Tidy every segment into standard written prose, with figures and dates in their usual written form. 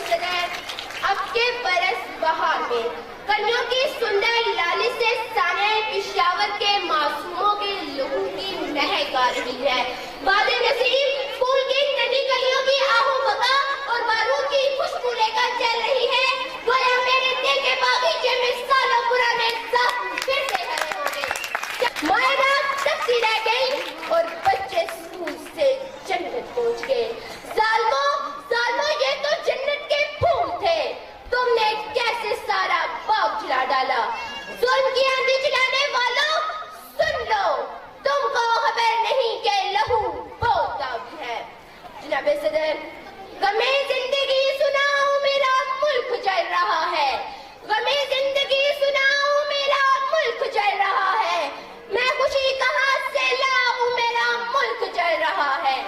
صدر اب کے برس بہار میں کلیوں کی سندر لالی سے سانے پشاور کے معصوموں کے لہو کی مہک آ رہی ہے. باد نسیم پھول کی ننھی کلیوں کی آہو بکا اور بارود کی خوشبو لے کر چل رہی ہے. گویا میرے دل کے باغیچے میں سالوں پرانے زخم پھر سے ہرے ہو گئے. معاہدہ تکسی رہ گئی اور بچے اسکول سے جنت پہنچ گئے. ظالموں یہ تو جنت کے پھول تھے. تم نے کیسے سارا باغ جلا ڈالا. ظلم کی آندھی چلانے والوں سن لو, تم کو خبر نہیں کہ لہو بہتا بھی ہے. جناب صدر غمِ زندگی سناؤ میرا ملک جل رہا ہے. غمِ زندگی سناؤ میرا ملک جل رہا ہے. میں خوشی کہاں سے لاؤں میرا ملک جل رہا ہے.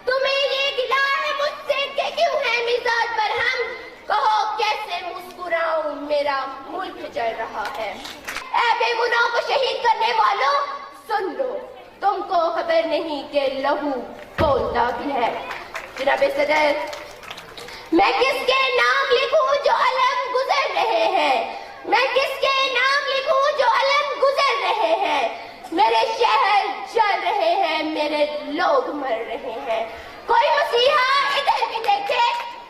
تمہیں یہ گلہ ہے مجھ سے کہ کیوں ہے مزاج برہم. کہو کیسے مسکراؤں میرا ملک جل رہا ہے. اے بے گناہوں کو شہید کرنے والوں سن لو, تم کو خبر نہیں کہ لہو بولتا بھی ہے. جناب صدر میں کس کے نام لکھوں جو علم گزر رہے ہیں. میں کس کے نام لکھوں جو علم گزر رہے ہیں. میرے شہر جل رہے ہیں, میرے لوگ مر رہے ہیں. کوئی مسیحا ادھر بھی دیکھے,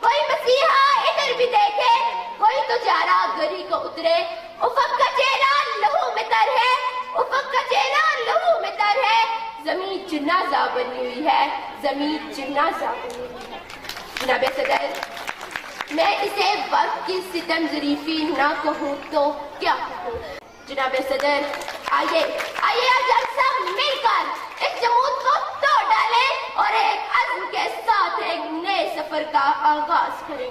کوئی مسیحا ادھر بھی دیکھے. کوئی تو جارا گری کو اترے. افق کا چہرہ لہو میں تر ہے, افق کا چہرہ لہو میں تر ہے. زمین جنازہ بنی ہوئی ہے, زمین جنازہ بنی ہوئی ہے. جناب صدر میں اسے وقت کی ستم ظریفی نہ کہوں تو کیا کہوں. جناب صدر آئیے آج ہم سب مل کر اس جمود کو توڑ ڈالیں اور ایک عزم کے ساتھ ایک نئے سفر کا آغاز کریں.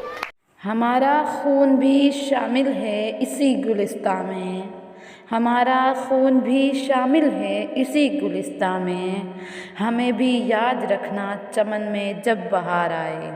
ہمارا خون بھی شامل ہے اسی گلستاں میں. ہمارا خون بھی شامل ہے اسی گلستاں میں. ہمیں بھی یاد رکھنا چمن میں جب بہار آئے.